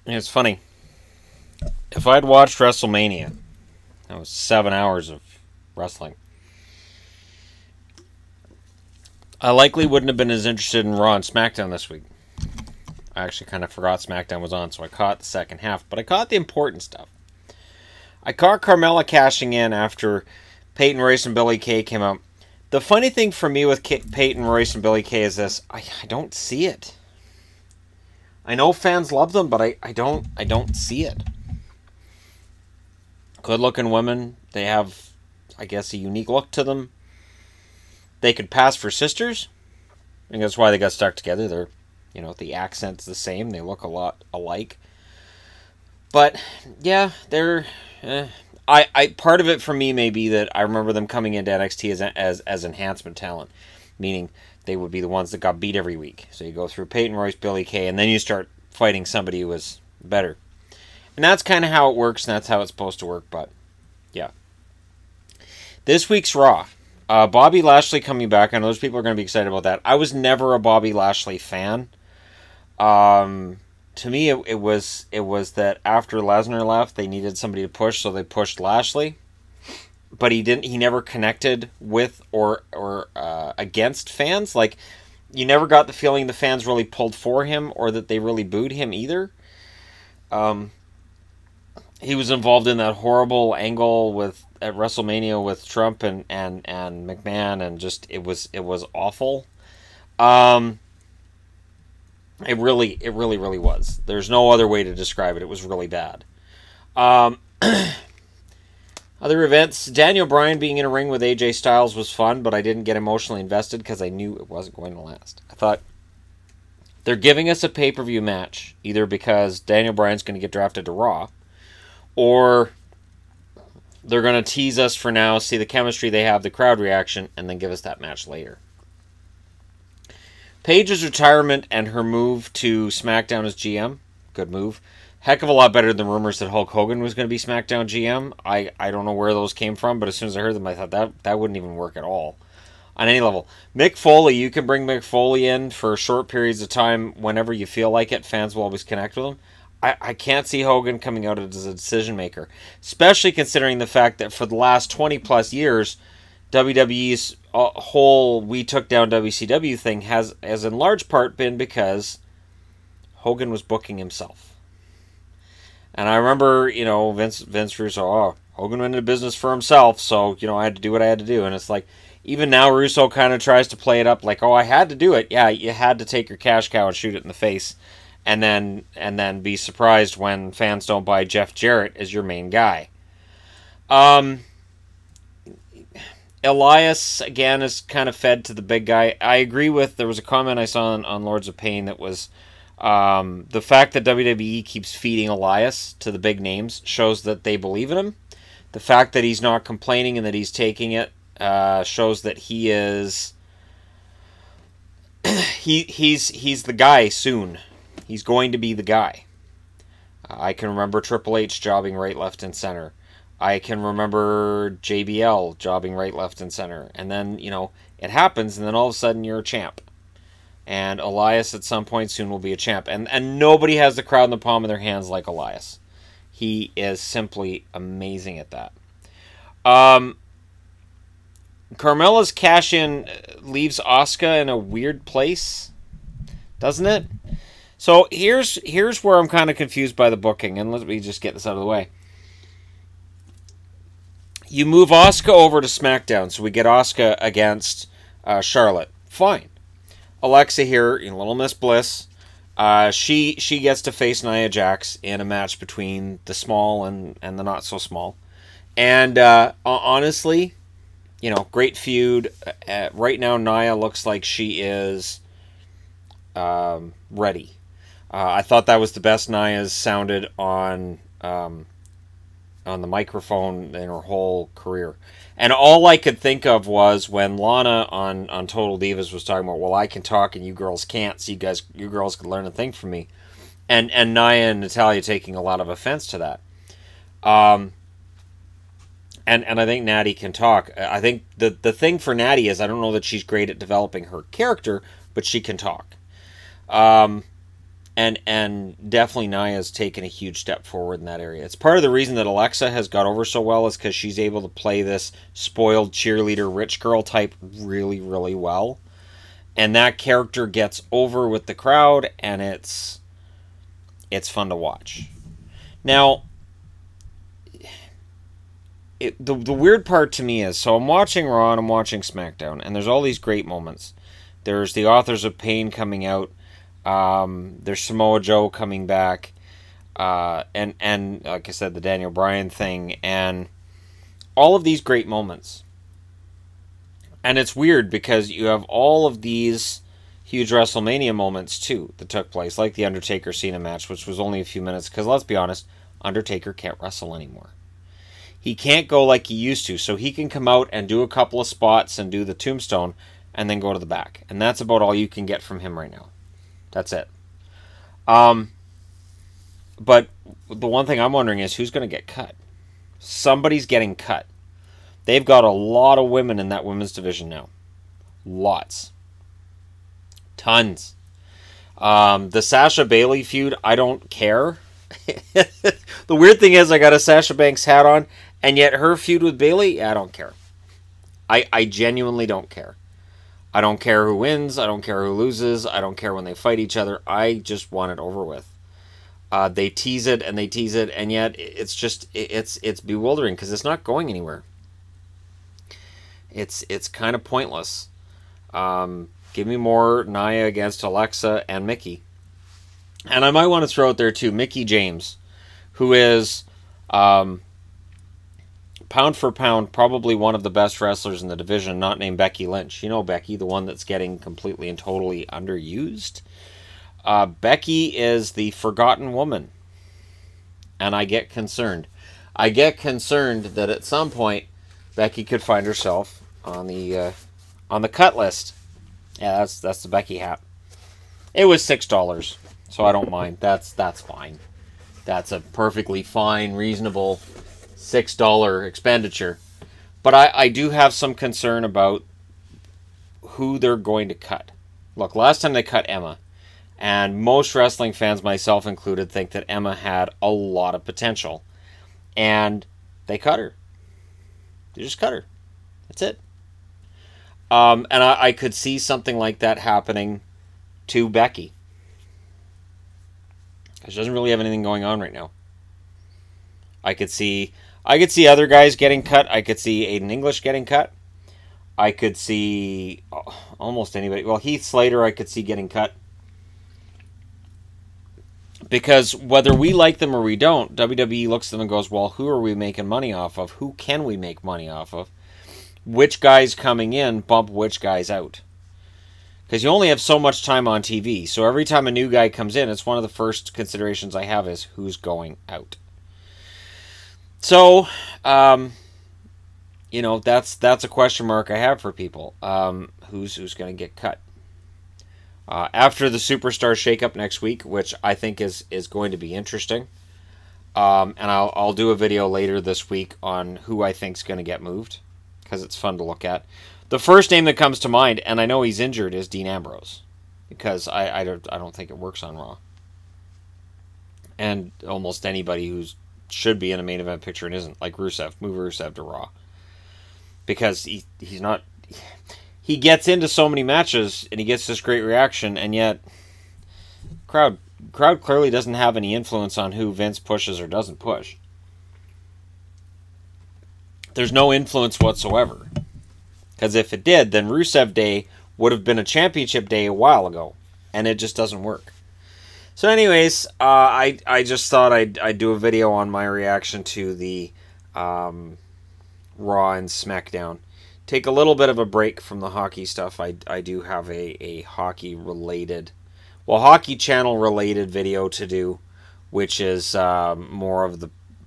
It's funny. If I'd watched WrestleMania, that was 7 hours of wrestling, I likely wouldn't have been as interested in Raw and SmackDown this week. I actually kind of forgot SmackDown was on, so I caught the second half, but I caught the important stuff. I caught Carmella cashing in after Peyton Royce and Billie Kay came out. The funny thing for me with Peyton Royce and Billie Kay is this: I don't see it. I know fans love them, but I don't see it. Good-looking women. They have, I guess, a unique look to them. They could pass for sisters. I think that's why they got stuck together. They're, the accent's the same. They look a lot alike. But yeah, they're. I part of it for me may be that I remember them coming into NXT as enhancement talent, meaning they would be the ones that got beat every week. So you go through Peyton Royce, Billie Kay, and then you start fighting somebody who was better. And that's kind of how it works, and that's how it's supposed to work. But yeah, this week's Raw. Bobby Lashley coming back. I know those people are going to be excited about that. I was never a Bobby Lashley fan. To me, it was that after Lesnar left, they needed somebody to push, so they pushed Lashley. But he didn't. He never connected with or against fans. Like, you never got the feeling the fans really pulled for him or that they really booed him either. He was involved in that horrible angle at WrestleMania with Trump and McMahon, and just it was awful. It really was. There's no other way to describe it. It was really bad. Other events, Daniel Bryan being in a ring with AJ Styles was fun, but I didn't get emotionally invested because I knew it wasn't going to last. I thought, they're giving us a pay-per-view match, either because Daniel Bryan's going to get drafted to Raw, or they're going to tease us for now, see the chemistry they have, the crowd reaction, and then give us that match later. Paige's retirement and her move to SmackDown as GM, good move. Heck of a lot better than rumors that Hulk Hogan was going to be SmackDown GM. I don't know where those came from, but as soon as I heard them, I thought that wouldn't even work at all on any level. Mick Foley, you can bring Mick Foley in for short periods of time whenever you feel like it. Fans will always connect with him. I can't see Hogan coming out as a decision maker, especially considering the fact that for the last 20 plus years, WWE's whole "we took down WCW" thing has in large part been because Hogan was booking himself. And I remember, Vince Russo, Hogan went into business for himself, so, I had to do what I had to do. And it's like, even now Russo kind of tries to play it up like, I had to do it. Yeah, you had to take your cash cow and shoot it in the face, and then be surprised when fans don't buy Jeff Jarrett as your main guy. Elias, again, is kind of fed to the big guy. I agree with, there was a comment I saw on Lords of Pain that was, the fact that WWE keeps feeding Elias to the big names shows that they believe in him. The fact that he's not complaining and that he's taking it shows that he is he's the guy soon. He's going to be the guy. I can remember Triple H jobbing right, left, and center. I can remember JBL jobbing right, left, and center. And then, it happens, and then all of a sudden you're a champ. And Elias at some point soon will be a champ. And nobody has the crowd in the palm of their hands like Elias. He is simply amazing at that. Carmella's cash-in leaves Asuka in a weird place, doesn't it? So here's where I'm kind of confused by the booking, and let me just get this out of the way. You move Asuka over to SmackDown, so we get Asuka against Charlotte. Fine. Alexa here, Little Miss Bliss, she gets to face Nia Jax in a match between the small and the not so small. And honestly, great feud. Right now, Nia looks like she is ready. I thought that was the best Nia's sounded on the microphone in her whole career. And all I could think of was when Lana on Total Divas was talking about, well, I can talk and you girls can't, so you girls can learn a thing from me. And Nia and Natalya taking a lot of offense to that. And I think Natty can talk. I think the thing for Natty is, I don't know that she's great at developing her character, but she can talk. And definitely Nia's taken a huge step forward in that area. It's part of the reason that Alexa has got over so well is because she's able to play this spoiled cheerleader rich girl type really, really well. And that character gets over with the crowd, and it's fun to watch. Now, the weird part to me is, so I'm watching Raw and I'm watching SmackDown, and there's all these great moments. There's the Authors of Pain coming out. There's Samoa Joe coming back, and like I said, the Daniel Bryan thing, and all of these great moments. And it's weird because you have all of these huge WrestleMania moments too that took place, like the Undertaker Cena match, which was only a few minutes. Because let's be honest, Undertaker can't wrestle anymore. He can't go like he used to, so he can come out and do a couple of spots and do the tombstone, and then go to the back, and that's about all you can get from him right now. That's it. But the one thing I'm wondering is who's going to get cut. Somebody's getting cut. They've got a lot of women in that women's division now. Lots. Tons. The Sasha Bailey feud, I don't care. The weird thing is I got a Sasha Banks hat on, and yet her feud with Bailey, I don't care. I genuinely don't care. I don't care who wins. I don't care who loses. I don't care when they fight each other. I just want it over with. They tease it and they tease it, and yet it's just it's bewildering because it's not going anywhere. It's kind of pointless. Give me more Nia against Alexa and Mickie, and I might want to throw out there too Mickie James, who is pound for pound, probably one of the best wrestlers in the division, not named Becky Lynch. You know Becky, the one that's getting completely and totally underused. Becky is the forgotten woman. And I get concerned. I get concerned that at some point, Becky could find herself on the cut list. Yeah, that's the Becky hat. It was $6, so I don't mind. That's fine. That's a perfectly fine, reasonable $6 expenditure. But I do have some concern about who they're going to cut. Look, last time they cut Emma, and most wrestling fans, myself included, think that Emma had a lot of potential. And they cut her. They just cut her. That's it. And I could see something like that happening to Becky. She doesn't really have anything going on right now. I could see other guys getting cut. I could see Aiden English getting cut. I could see almost anybody. Well, Heath Slater I could see getting cut. Because whether we like them or we don't, WWE looks at them and goes, well, who are we making money off of? Who can we make money off of? Which guys coming in bump which guys out? Because you only have so much time on TV. So every time a new guy comes in, it's one of the first considerations I have is who's going out. So, you know, that's a question mark I have for people. Who's going to get cut? After the Superstar shakeup next week, which I think is going to be interesting. And I'll do a video later this week on who I think is going to get moved, because it's fun to look at. The first name that comes to mind, and I know he's injured, is Dean Ambrose, because I don't think it works on Raw. And almost anybody who should be in a main event picture and isn't, like Rusev, move Rusev to Raw, because he's not. He gets into so many matches and he gets this great reaction, and yet crowd clearly doesn't have any influence on who Vince pushes or doesn't push. There's no influence whatsoever. Because if it did, then Rusev Day would have been a championship day a while ago, and it just doesn't work. So anyways, I just thought I'd do a video on my reaction to the Raw and SmackDown. Take a little bit of a break from the hockey stuff. I do have a hockey-related, well, Hockey Channel-related video to do, which is more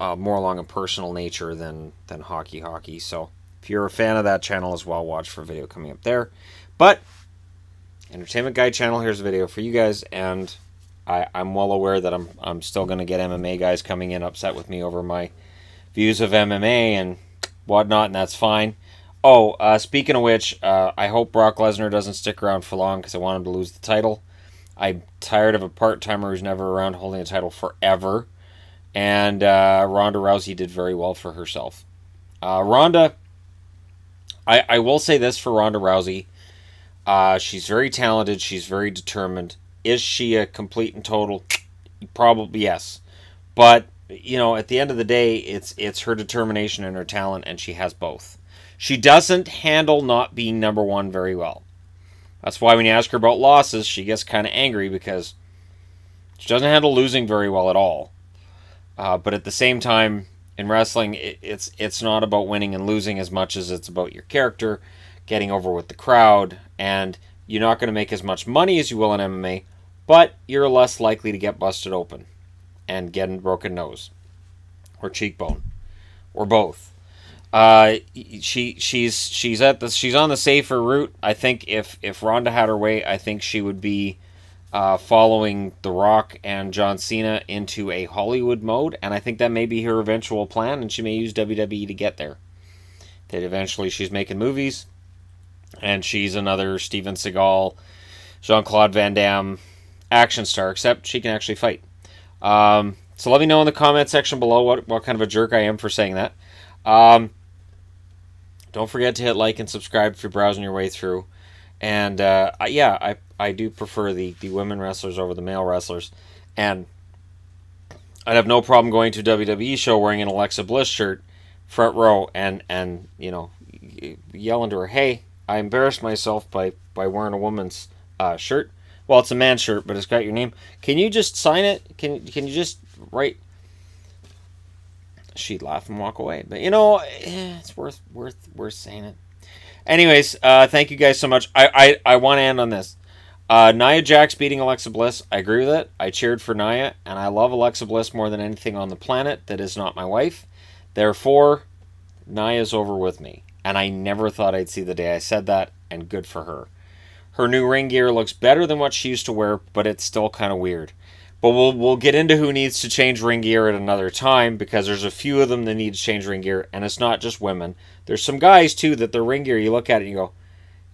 along a personal nature than hockey. So if you're a fan of that channel as well, watch for a video coming up there. But Entertainment Guy channel, here's a video for you guys, and I'm well aware that I'm still going to get MMA guys coming in upset with me over my views of MMA and whatnot, and that's fine. Oh, speaking of which, I hope Brock Lesnar doesn't stick around for long because I want him to lose the title. I'm tired of a part-timer who's never around holding a title forever. And Ronda Rousey did very well for herself. Ronda, I will say this for Ronda Rousey. She's very talented. She's very determined. Is she a complete and total? Probably yes. But, you know, at the end of the day, it's her determination and her talent, and she has both. She doesn't handle not being number one very well. That's why when you ask her about losses, she gets kind of angry because she doesn't handle losing very well at all. But at the same time, in wrestling, it's not about winning and losing as much as it's about your character, getting over with the crowd, and you're not going to make as much money as you will in MMA, but you're less likely to get busted open and get a broken nose or cheekbone or both. She's on the safer route. I think if Ronda had her way, I think she would be following The Rock and John Cena into a Hollywood mode, and I think that may be her eventual plan, and she may use WWE to get there. That eventually she's making movies, and she's another Steven Seagal, Jean-Claude Van Damme action star, except she can actually fight. So let me know in the comment section below what kind of a jerk I am for saying that. Don't forget to hit like and subscribe if you're browsing your way through. And yeah, I do prefer the women wrestlers over the male wrestlers. And I'd have no problem going to a WWE show wearing an Alexa Bliss shirt, front row, and you know, yelling to her, "Hey, I embarrassed myself by wearing a woman's shirt. Well, it's a man's shirt, but it's got your name. Can you just sign it? Can you just write?" She'd laugh and walk away. But you know, it's worth saying it. Anyways, thank you guys so much. I want to end on this. Nia Jax beating Alexa Bliss. I agree with it. I cheered for Nia, and I love Alexa Bliss more than anything on the planet that is not my wife. Therefore, Nia's over with me. And I never thought I'd see the day I said that, and good for her. Her new ring gear looks better than what she used to wear, but it's still kind of weird. But we'll get into who needs to change ring gear at another time, because there's a few of them that need to change ring gear, and it's not just women. There's some guys too that their ring gear, you look at it and you go,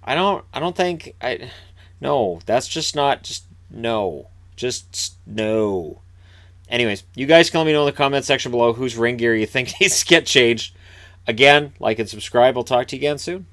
I don't think no, that's just not, just no. Just no. Anyways, you guys can let me know in the comment section below whose ring gear you think needs to get changed. Again, like and subscribe. I'll talk to you again soon.